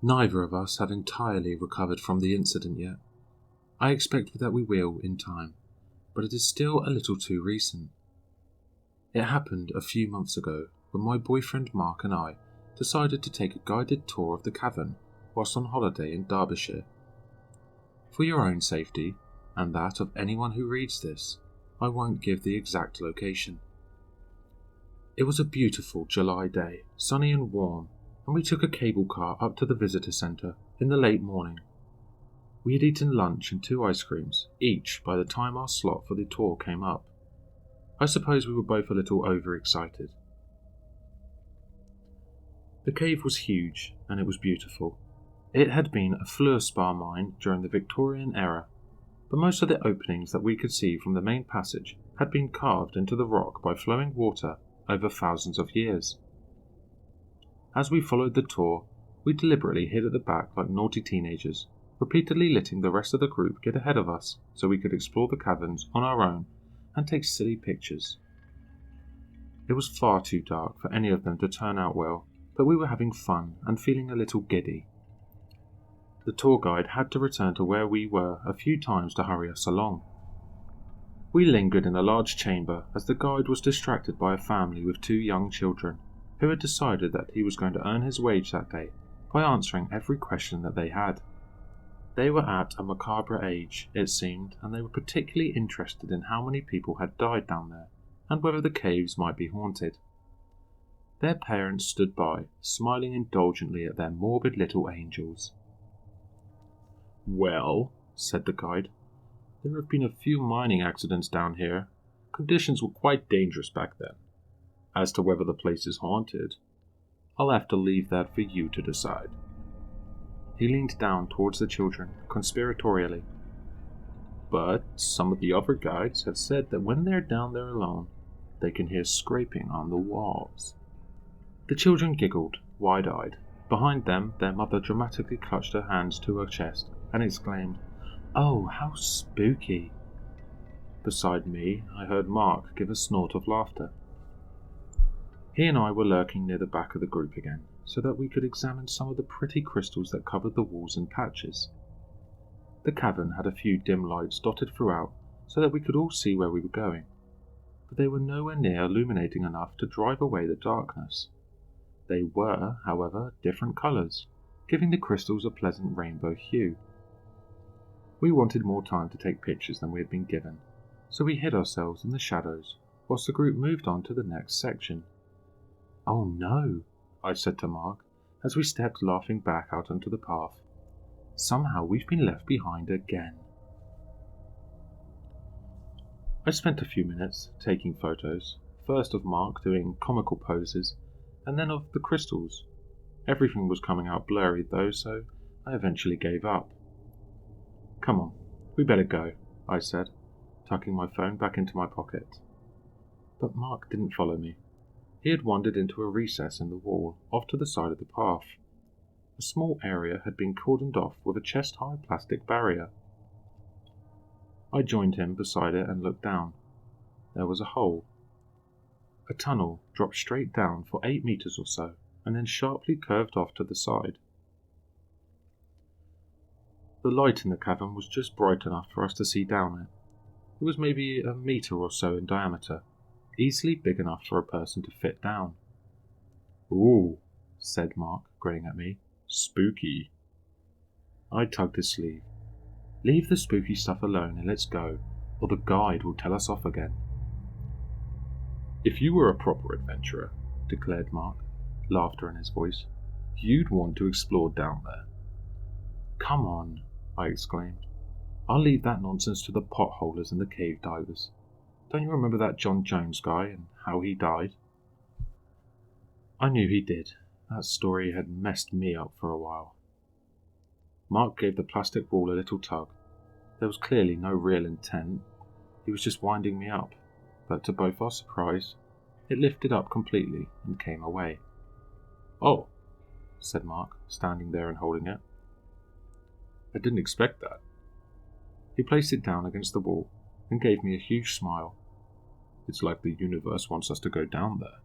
Neither of us have entirely recovered from the incident yet. I expect that we will in time, but it is still a little too recent. It happened a few months ago when my boyfriend Mark and I decided to take a guided tour of the cavern whilst on holiday in Derbyshire. For your own safety, and that of anyone who reads this, I won't give the exact location. It was a beautiful July day, sunny and warm, and we took a cable car up to the visitor centre in the late morning. We had eaten lunch and 2 ice creams, each by the time our slot for the tour came up. I suppose we were both a little overexcited. The cave was huge, and it was beautiful. It had been a fluorspar mine during the Victorian era, but most of the openings that we could see from the main passage had been carved into the rock by flowing water over thousands of years. As we followed the tour, we deliberately hid at the back like naughty teenagers, repeatedly letting the rest of the group get ahead of us so we could explore the caverns on our own and take silly pictures. It was far too dark for any of them to turn out well, but we were having fun and feeling a little giddy. The tour guide had to return to where we were a few times to hurry us along. We lingered in a large chamber as the guide was distracted by a family with 2 young children who had decided that he was going to earn his wage that day by answering every question that they had. They were at a macabre age, it seemed, and they were particularly interested in how many people had died down there and whether the caves might be haunted. Their parents stood by, smiling indulgently at their morbid little angels. "Well," said the guide, "there have been a few mining accidents down here. Conditions were quite dangerous back then. As to whether the place is haunted, I'll have to leave that for you to decide." He leaned down towards the children, conspiratorially. "But some of the other guides have said that when they're down there alone, they can hear scraping on the walls." The children giggled, wide-eyed. Behind them, their mother dramatically clutched her hands to her chest and exclaimed, "Oh, how spooky!" Beside me, I heard Mark give a snort of laughter. He and I were lurking near the back of the group again, so that we could examine some of the pretty crystals that covered the walls in patches. The cavern had a few dim lights dotted throughout, so that we could all see where we were going, but they were nowhere near illuminating enough to drive away the darkness. They were, however, different colours, giving the crystals a pleasant rainbow hue. We wanted more time to take pictures than we had been given, so we hid ourselves in the shadows whilst the group moved on to the next section. "Oh no," I said to Mark as we stepped laughing back out onto the path. "Somehow we've been left behind again." I spent a few minutes taking photos, first of Mark doing comical poses, and then of the crystals. Everything was coming out blurry though, so I eventually gave up. "Come on, we better go," I said, tucking my phone back into my pocket. But Mark didn't follow me. He had wandered into a recess in the wall off to the side of the path. A small area had been cordoned off with a chest-high plastic barrier. I joined him beside it and looked down. There was a hole. A tunnel dropped straight down for 8 meters or so, and then sharply curved off to the side. The light in the cavern was just bright enough for us to see down it. It was maybe a meter or so in diameter, easily big enough for a person to fit down. "Ooh," said Mark, grinning at me. "Spooky." I tugged his sleeve. "Leave the spooky stuff alone and let's go, or the guide will tell us off again." "If you were a proper adventurer," declared Mark, laughter in his voice, "you'd want to explore down there." "Come on," I exclaimed. "I'll leave that nonsense to the potholers and the cave divers. Don't you remember that John Jones guy and how he died?" I knew he did. That story had messed me up for a while. Mark gave the plastic wall a little tug. There was clearly no real intent. He was just winding me up, but to both our surprise, it lifted up completely and came away. "Oh," said Mark, standing there and holding it. "I didn't expect that." He placed it down against the wall and gave me a huge smile. "It's like the universe wants us to go down there."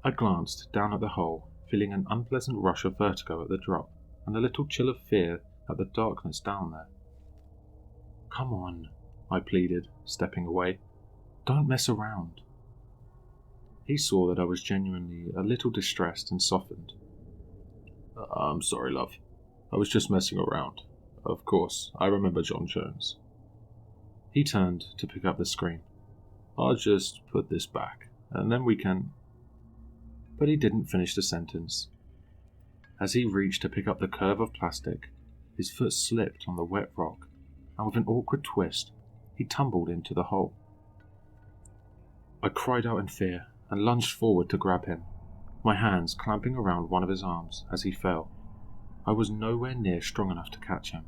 I glanced down at the hole feeling an unpleasant rush of vertigo at the drop and a little chill of fear at the darkness down there. "Come on," I pleaded, stepping away. "Don't mess around." He saw that I was genuinely a little distressed and softened. "I'm sorry, love. I was just messing around. Of course, I remember John Jones." He turned to pick up the screen. "I'll just put this back, and then we can—" But he didn't finish the sentence. As he reached to pick up the curve of plastic, his foot slipped on the wet rock, and with an awkward twist, he tumbled into the hole. I cried out in fear and lunged forward to grab him, my hands clamping around one of his arms as he fell. I was nowhere near strong enough to catch him,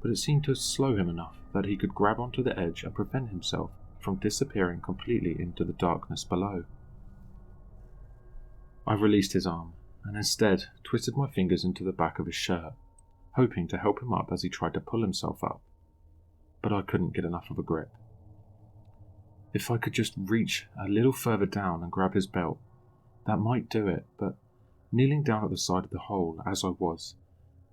but it seemed to slow him enough that he could grab onto the edge and prevent himself from disappearing completely into the darkness below. I released his arm and instead twisted my fingers into the back of his shirt, hoping to help him up as he tried to pull himself up, but I couldn't get enough of a grip. If I could just reach a little further down and grab his belt, that might do it, but kneeling down at the side of the hole as I was,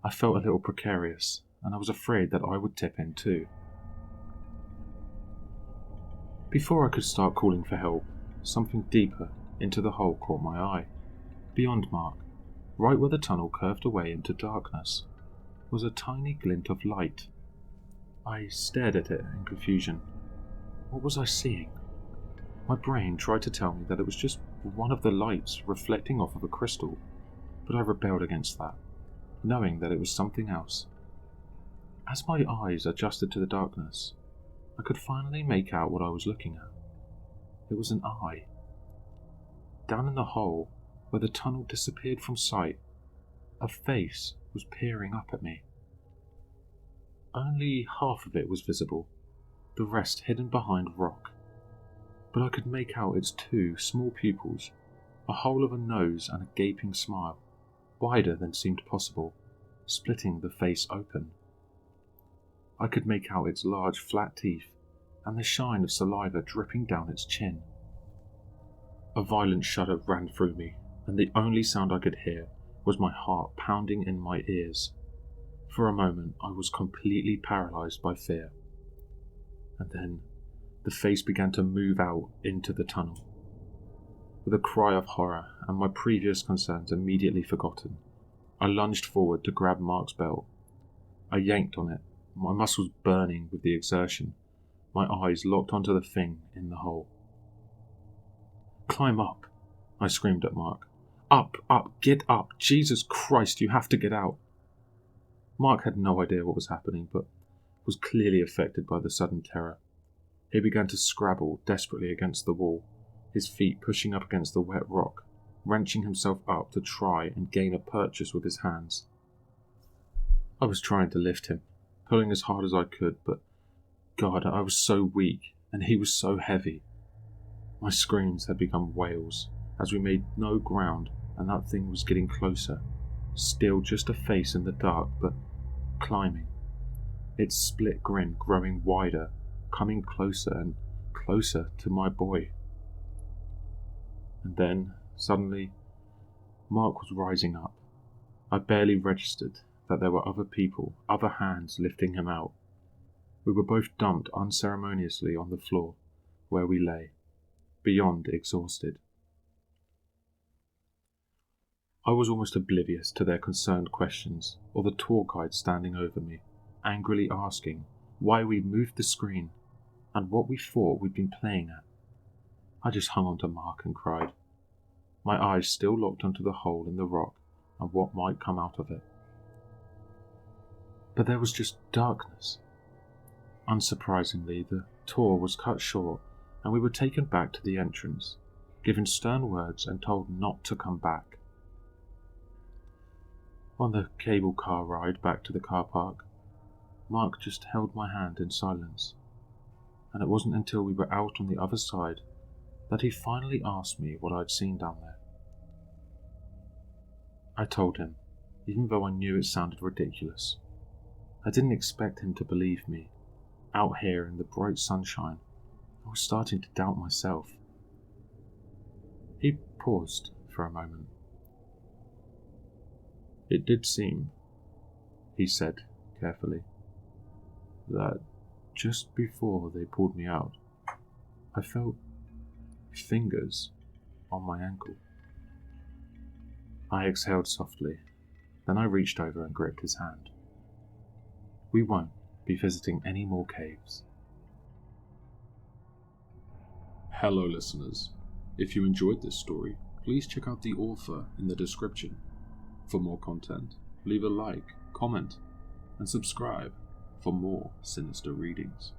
I felt a little precarious, and I was afraid that I would tip in too. Before I could start calling for help, something deeper into the hole caught my eye. Beyond Mark, right where the tunnel curved away into darkness, was a tiny glint of light. I stared at it in confusion. What was I seeing? My brain tried to tell me that it was just one of the lights reflecting off of a crystal, but I rebelled against that, knowing that it was something else. As my eyes adjusted to the darkness, I could finally make out what I was looking at. It was an eye. Down in the hole, where the tunnel disappeared from sight, a face was peering up at me. Only half of it was visible, the rest hidden behind rock, but I could make out its two small pupils, a hole of a nose and a gaping smile, wider than seemed possible, splitting the face open. I could make out its large flat teeth and the shine of saliva dripping down its chin. A violent shudder ran through me, and the only sound I could hear was my heart pounding in my ears. For a moment I was completely paralyzed by fear. And then the face began to move out into the tunnel. With a cry of horror and my previous concerns immediately forgotten, I lunged forward to grab Mark's belt. I yanked on it, my muscles burning with the exertion, my eyes locked onto the thing in the hole. "Climb up," I screamed at Mark. "Up, up, get up! Jesus Christ, you have to get out!" Mark had no idea what was happening, but was clearly affected by the sudden terror. He began to scrabble desperately against the wall, his feet pushing up against the wet rock, wrenching himself up to try and gain a purchase with his hands. I was trying to lift him, pulling as hard as I could, but God, I was so weak, and he was so heavy. My screams had become wails as we made no ground, and that thing was getting closer, still just a face in the dark, but climbing, its split grin growing wider, coming closer and closer to my boy. And then, suddenly, Mark was rising up. I barely registered that there were other people, other hands lifting him out. We were both dumped unceremoniously on the floor, where we lay, beyond exhausted. I was almost oblivious to their concerned questions, or the tour guide standing over me, angrily asking why we'd moved the screen, and what we thought we'd been playing at. I just hung onto Mark and cried, my eyes still locked onto the hole in the rock and what might come out of it. But there was just darkness. Unsurprisingly, the tour was cut short, and we were taken back to the entrance, given stern words and told not to come back. On the cable car ride back to the car park, Mark just held my hand in silence, and it wasn't until we were out on the other side that he finally asked me what I'd seen down there. I told him, even though I knew it sounded ridiculous. I didn't expect him to believe me. Out here in the bright sunshine, I was starting to doubt myself. He paused for a moment, It did seem, he said carefully, that just before they pulled me out, I felt fingers on my ankle. I exhaled softly, then I reached over and gripped his hand. We won't be visiting any more caves. Hello, listeners. If you enjoyed this story, please check out the author in the description. For more content, leave a like, comment, and subscribe for more sinister readings.